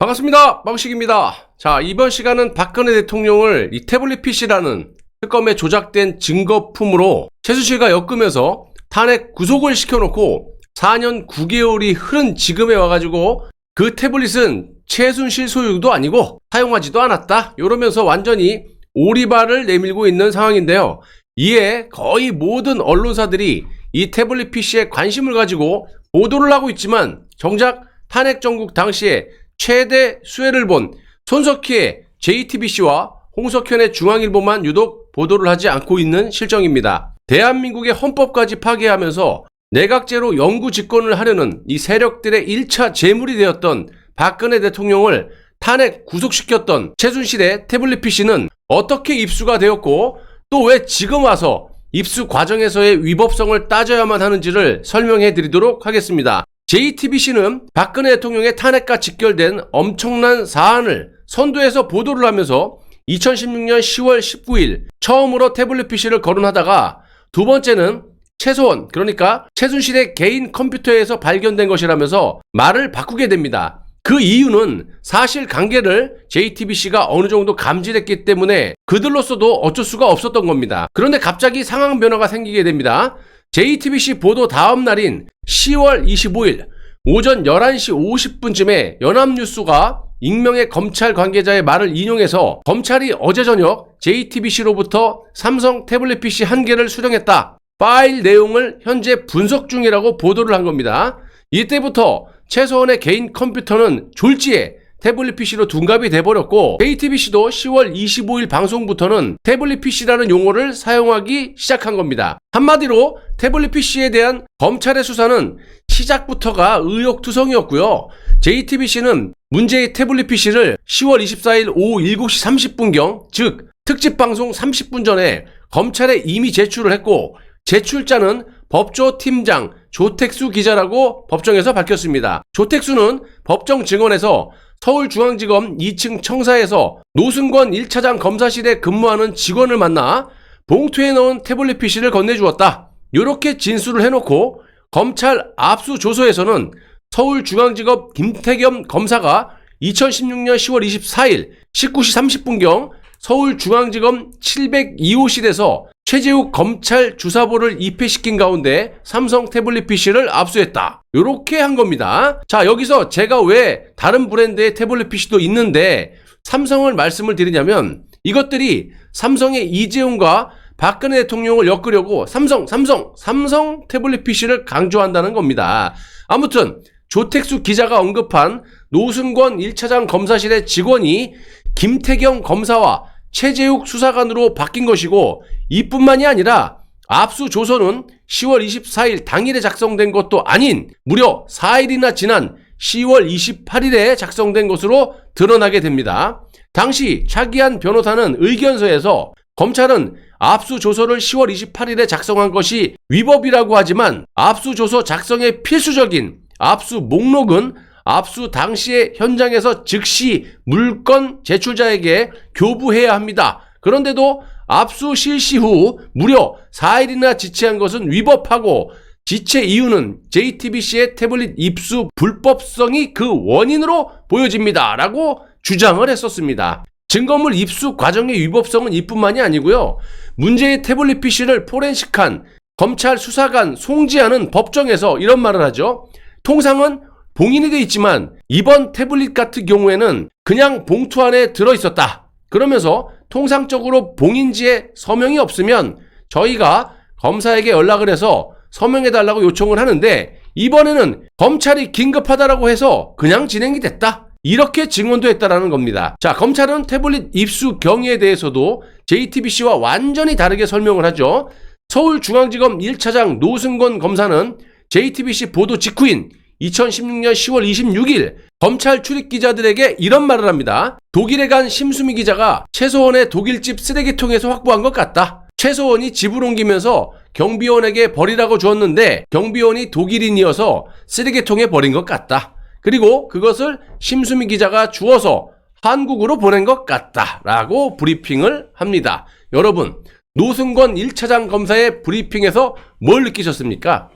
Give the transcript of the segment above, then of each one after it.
반갑습니다. 망식입니다. 자, 이번 시간은 박근혜 대통령을 이 태블릿 PC라는 특검에 조작된 증거품으로 최순실과 엮으면서 탄핵 구속을 시켜놓고 4년 9개월이 흐른 지금에 와가지고 그 태블릿은 최순실 소유도 아니고 사용하지도 않았다, 이러면서 완전히 오리발을 내밀고 있는 상황인데요. 이에 거의 모든 언론사들이 이 태블릿 PC에 관심을 가지고 보도를 하고 있지만, 정작 탄핵 정국 당시에 최대 수혜를 본 손석희의 JTBC와 홍석현의 중앙일보만 유독 보도를 하지 않고 있는 실정입니다. 대한민국의 헌법까지 파괴하면서 내각제로 영구 집권을 하려는 이 세력들의 1차 재물이 되었던 박근혜 대통령을 탄핵 구속시켰던 최순실의 태블릿 PC는 어떻게 입수가 되었고, 또 왜 지금 와서 입수 과정에서의 위법성을 따져야만 하는지를 설명해 드리도록 하겠습니다. JTBC는 박근혜 대통령의 탄핵과 직결된 엄청난 사안을 선두에서 보도를 하면서 2016년 10월 19일 처음으로 태블릿 PC를 거론하다가, 두 번째는 최소원, 그러니까 최순실의 개인 컴퓨터에서 발견된 것이라면서 말을 바꾸게 됩니다. 그 이유는 사실관계를 JTBC가 어느 정도 감지했기 때문에 그들로서도 어쩔 수가 없었던 겁니다. 그런데 갑자기 상황 변화가 생기게 됩니다. JTBC 보도 다음 날인 10월 25일 오전 11시 50분쯤에 연합뉴스가 익명의 검찰 관계자의 말을 인용해서 검찰이 어제 저녁 JTBC로부터 삼성 태블릿 PC 1개를 수령했다, 파일 내용을 현재 분석 중이라고 보도를 한 겁니다. 이때부터 최소원의 개인 컴퓨터는 졸지에 태블릿 PC로 둔갑이 돼버렸고, JTBC도 10월 25일 방송부터는 태블릿 PC라는 용어를 사용하기 시작한 겁니다. 한마디로 태블릿 PC에 대한 검찰의 수사는 시작부터가 의혹투성이었고요. JTBC는 문제의 태블릿 PC를 10월 24일 오후 7시 30분경, 즉 특집방송 30분 전에 검찰에 이미 제출을 했고, 제출자는 법조 팀장 조택수 기자라고 법정에서 밝혔습니다. 조택수는 법정 증언에서 서울중앙지검 2층 청사에서 노승권 1차장 검사실에 근무하는 직원을 만나 봉투에 넣은 태블릿 PC를 건네주었다, 이렇게 진술을 해놓고, 검찰 압수조서에서는 서울중앙지검 김태겸 검사가 2016년 10월 24일 19시 30분경 서울중앙지검 702호실에서 최재욱 검찰 주사보를 입회시킨 가운데 삼성 태블릿 PC를 압수했다, 요렇게 한 겁니다. 자, 여기서 제가 왜 다른 브랜드의 태블릿 PC도 있는데 삼성을 말씀을 드리냐면, 이것들이 삼성의 이재용과 박근혜 대통령을 엮으려고 삼성 태블릿 PC를 강조한다는 겁니다. 아무튼 조택수 기자가 언급한 노승권 1차장 검사실의 직원이 김태경 검사와 최재욱 수사관으로 바뀐 것이고, 이뿐만이 아니라 압수조서는 10월 24일 당일에 작성된 것도 아닌 무려 4일이나 지난 10월 28일에 작성된 것으로 드러나게 됩니다. 당시 차기한 변호사는 의견서에서 검찰은 압수조서를 10월 28일에 작성한 것이 위법이라고 하지만, 압수조서 작성의 필수적인 압수 목록은 압수 당시에 현장에서 즉시 물건 제출자에게 교부해야 합니다. 그런데도 압수 실시 후 무려 4일이나 지체한 것은 위법하고, 지체 이유는 JTBC의 태블릿 입수 불법성이 그 원인으로 보여집니다 라고 주장을 했었습니다. 증거물 입수 과정의 위법성은 이뿐만이 아니고요, 문제의 태블릿 PC를 포렌식한 검찰 수사관 송지아는 법정에서 이런 말을 하죠. 통상은 봉인이 돼 있지만 이번 태블릿 같은 경우에는 그냥 봉투 안에 들어있었다, 그러면서 통상적으로 봉인지에 서명이 없으면 저희가 검사에게 연락을 해서 서명해달라고 요청을 하는데, 이번에는 검찰이 긴급하다라고 해서 그냥 진행이 됐다, 이렇게 증언도 했다라는 겁니다. 자, 검찰은 태블릿 입수 경위에 대해서도 JTBC와 완전히 다르게 설명을 하죠. 서울중앙지검 1차장 노승권 검사는 JTBC 보도 직후인 2016년 10월 26일 검찰 출입 기자들에게 이런 말을 합니다. 독일에 간 심수미 기자가 최소원의 독일집 쓰레기통에서 확보한 것 같다. 최소원이 집을 옮기면서 경비원에게 버리라고 주었는데 경비원이 독일인이어서 쓰레기통에 버린 것 같다. 그리고 그것을 심수미 기자가 주워서 한국으로 보낸 것 같다 라고 브리핑을 합니다. 여러분, 노승권 1차장 검사의 브리핑에서 뭘 느끼셨습니까?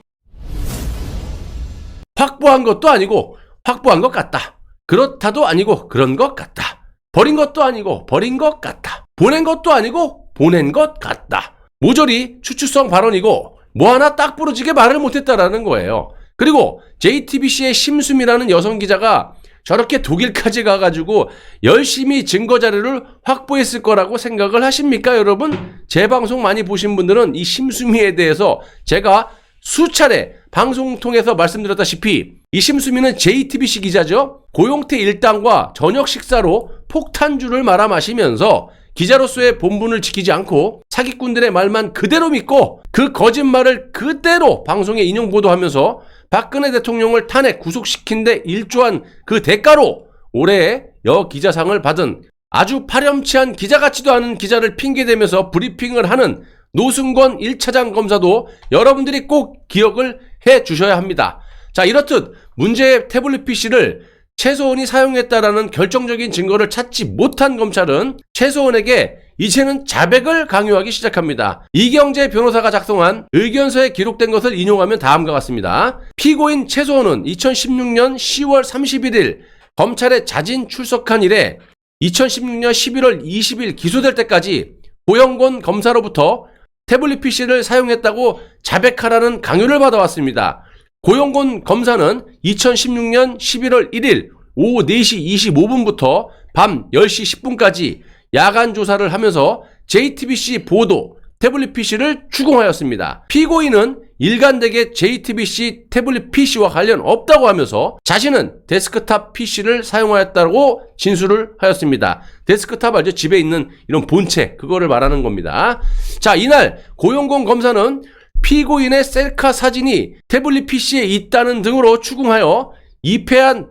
확보한 것도 아니고 확보한 것 같다, 그렇다도 아니고 그런 것 같다. 버린 것도 아니고 버린 것 같다. 보낸 것도 아니고 보낸 것 같다. 모조리 추추성 발언이고 뭐 하나 딱 부러지게 말을 못했다라는 거예요. 그리고 JTBC의 심수미라는 여성 기자가 저렇게 독일까지 가가지고 열심히 증거 자료를 확보했을 거라고 생각을 하십니까, 여러분? 제 방송 많이 보신 분들은 이 심수미에 대해서 제가 수차례 방송 통해서 말씀드렸다시피 이 심수미는 JTBC 기자죠. 고용태 일당과 저녁 식사로 폭탄주를 말아 마시면서 기자로서의 본분을 지키지 않고 사기꾼들의 말만 그대로 믿고 그 거짓말을 그대로 방송에 인용 보도하면서 박근혜 대통령을 탄핵 구속시킨 데 일조한 그 대가로 올해 여기자상을 받은 아주 파렴치한 기자 같지도 않은 기자를 핑계대면서 브리핑을 하는 노승권 1차장 검사도 여러분들이 꼭 기억을 해 주셔야 합니다. 자, 이렇듯 문제의 태블릿 PC를 최소원이 사용했다라는 결정적인 증거를 찾지 못한 검찰은 최소원에게 이제는 자백을 강요하기 시작합니다. 이경재 변호사가 작성한 의견서에 기록된 것을 인용하면 다음과 같습니다. 피고인 최소원은 2016년 10월 31일 검찰에 자진 출석한 이래 2016년 11월 20일 기소될 때까지 고영곤 검사로부터 태블릿 PC를 사용했다고 자백하라는 강요를 받아왔습니다. 고영곤 검사는 2016년 11월 1일 오후 4시 25분부터 밤 10시 10분까지 야간 조사를 하면서 JTBC 보도 태블릿 PC를 추궁하였습니다. 피고인은 일관되게 JTBC 태블릿 PC와 관련 없다고 하면서 자신은 데스크탑 PC를 사용하였다고 진술을 하였습니다. 데스크탑 알죠? 집에 있는 이런 본체, 그거를 말하는 겁니다. 자, 이날 고영곤 검사는 피고인의 셀카 사진이 태블릿 PC에 있다는 등으로 추궁하여 입회한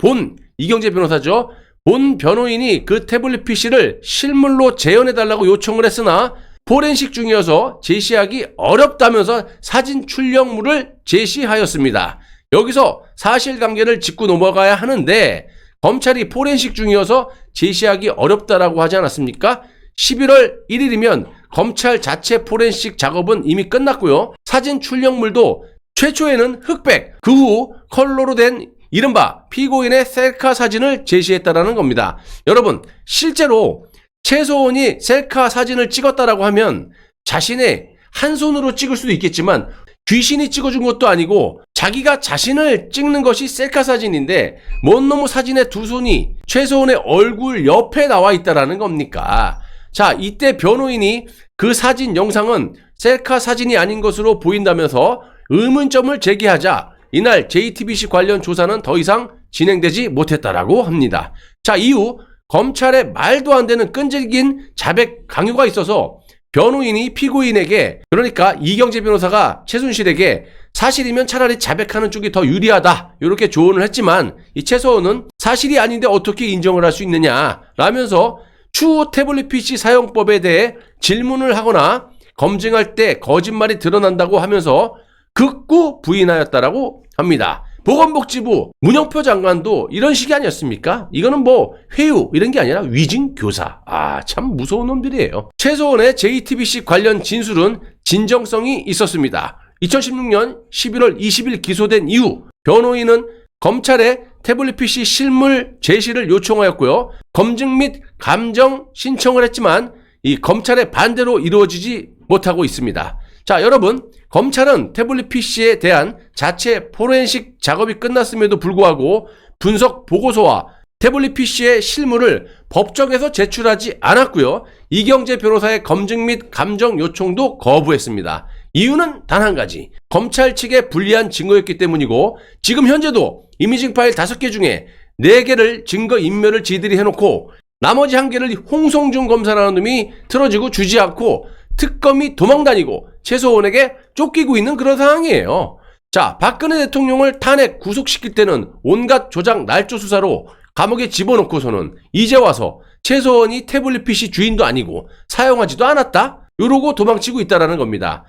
이경재 변호사죠. 본 변호인이 그 태블릿 PC를 실물로 재현해달라고 요청을 했으나 포렌식 중이어서 제시하기 어렵다면서 사진 출력물을 제시하였습니다. 여기서 사실관계를 짚고 넘어가야 하는데 검찰이 포렌식 중이어서 제시하기 어렵다라고 하지 않았습니까? 11월 1일이면 검찰 자체 포렌식 작업은 이미 끝났고요. 사진 출력물도 최초에는 흑백, 그 후 컬러로 된 이른바 피고인의 셀카 사진을 제시했다라는 겁니다. 여러분, 실제로 최소원이 셀카 사진을 찍었다라고 하면 자신의 한 손으로 찍을 수도 있겠지만 귀신이 찍어준 것도 아니고 자기가 자신을 찍는 것이 셀카 사진인데 뭔 놈의 사진의 두 손이 최소원의 얼굴 옆에 나와 있다라는 겁니까? 자, 이때 변호인이 그 사진 영상은 셀카 사진이 아닌 것으로 보인다면서 의문점을 제기하자 이날 JTBC 관련 조사는 더 이상 진행되지 못했다라고 합니다. 자, 이후 검찰의 말도 안 되는 끈질긴 자백 강요가 있어서 변호인이 피고인에게, 그러니까 이경재 변호사가 최순실에게 사실이면 차라리 자백하는 쪽이 더 유리하다 이렇게 조언을 했지만 이 최소원은 사실이 아닌데 어떻게 인정을 할 수 있느냐 라면서 추후 태블릿 PC 사용법에 대해 질문을 하거나 검증할 때 거짓말이 드러난다고 하면서 극구 부인하였다라고 합니다. 보건복지부 문영표 장관도 이런 식이 아니었습니까? 이거는 뭐 회유 이런 게 아니라 위증교사. 참 무서운 놈들이에요. 최소원의 JTBC 관련 진술은 진정성이 있었습니다. 2016년 11월 20일 기소된 이후 변호인은 검찰에 태블릿 PC 실물 제시를 요청하였고요. 검증 및 감정 신청을 했지만 이 검찰의 반대로 이루어지지 못하고 있습니다. 자, 여러분, 검찰은 태블릿 PC에 대한 자체 포렌식 작업이 끝났음에도 불구하고 분석 보고서와 태블릿 PC의 실물을 법정에서 제출하지 않았고요. 이경재 변호사의 검증 및 감정 요청도 거부했습니다. 이유는 단 한 가지, 검찰 측에 불리한 증거였기 때문이고 지금 현재도 이미징 파일 5개 중에 4개를 증거 인멸을 지들이 해놓고 나머지 1개를 홍성중 검사라는 놈이 틀어지고 주지 않고 특검이 도망다니고 최소원에게 쫓기고 있는 그런 상황이에요. 자, 박근혜 대통령을 탄핵 구속시킬 때는 온갖 조작 날조 수사로 감옥에 집어넣고서는 이제 와서 최소원이 태블릿 PC 주인도 아니고 사용하지도 않았다? 이러고 도망치고 있다라는 겁니다.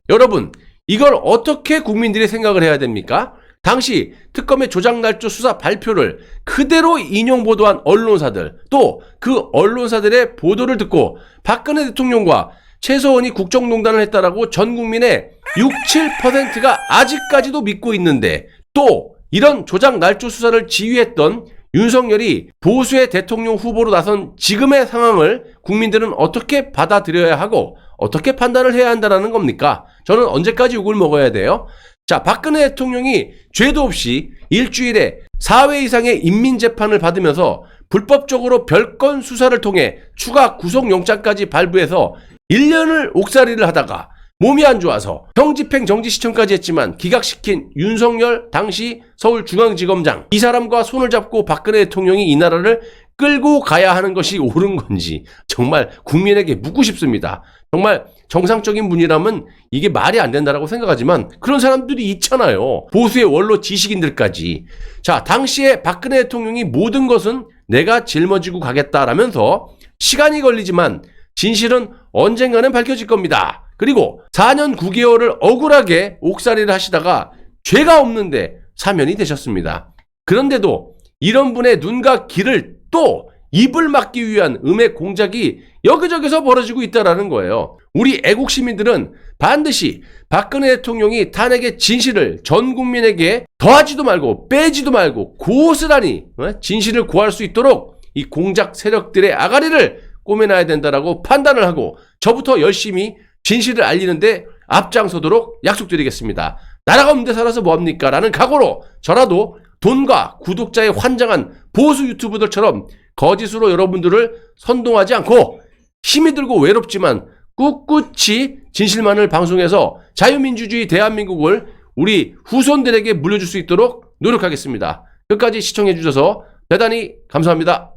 여러분, 이걸 어떻게 국민들이 생각을 해야 됩니까? 당시 특검의 조작날조 수사 발표를 그대로 인용 보도한 언론사들, 또 그 언론사들의 보도를 듣고 박근혜 대통령과 최소원이 국정농단을 했다라고 전 국민의 6, 7%가 아직까지도 믿고 있는데 또 이런 조작 날조 수사를 지휘했던 윤석열이 보수의 대통령 후보로 나선 지금의 상황을 국민들은 어떻게 받아들여야 하고 어떻게 판단을 해야 한다는 겁니까? 저는 언제까지 욕을 먹어야 돼요? 자, 박근혜 대통령이 죄도 없이 일주일에 4회 이상의 인민재판을 받으면서 불법적으로 별건 수사를 통해 추가 구속영장까지 발부해서 1년을 옥살이를 하다가 몸이 안 좋아서 형집행 정지시청까지 했지만 기각시킨 윤석열 당시 서울중앙지검장, 이 사람과 손을 잡고 박근혜 대통령이 이 나라를 끌고 가야 하는 것이 옳은 건지 정말 국민에게 묻고 싶습니다. 정말 정상적인 분이라면 이게 말이 안 된다라고 생각하지만 그런 사람들이 있잖아요. 보수의 원로 지식인들까지. 자, 당시에 박근혜 대통령이 모든 것은 내가 짊어지고 가겠다라면서 시간이 걸리지만 진실은 언젠가는 밝혀질 겁니다. 그리고 4년 9개월을 억울하게 옥살이를 하시다가 죄가 없는데 사면이 되셨습니다. 그런데도 이런 분의 눈과 귀를 또 입을 막기 위한 음해 공작이 여기저기서 벌어지고 있다는 거예요. 우리 애국 시민들은 반드시 박근혜 대통령이 탄핵의 진실을 전 국민에게 더하지도 말고 빼지도 말고 고스란히 진실을 구할 수 있도록 이 공작 세력들의 아가리를 꼬매놔야 된다라고 판단을 하고 저부터 열심히 진실을 알리는데 앞장서도록 약속드리겠습니다. 나라가 없는데 살아서 뭐합니까? 라는 각오로 저라도 돈과 구독자의 환장한 보수 유튜브들처럼 거짓으로 여러분들을 선동하지 않고 힘이 들고 외롭지만 꿋꿋이 진실만을 방송해서 자유민주주의 대한민국을 우리 후손들에게 물려줄 수 있도록 노력하겠습니다. 끝까지 시청해 주셔서 대단히 감사합니다.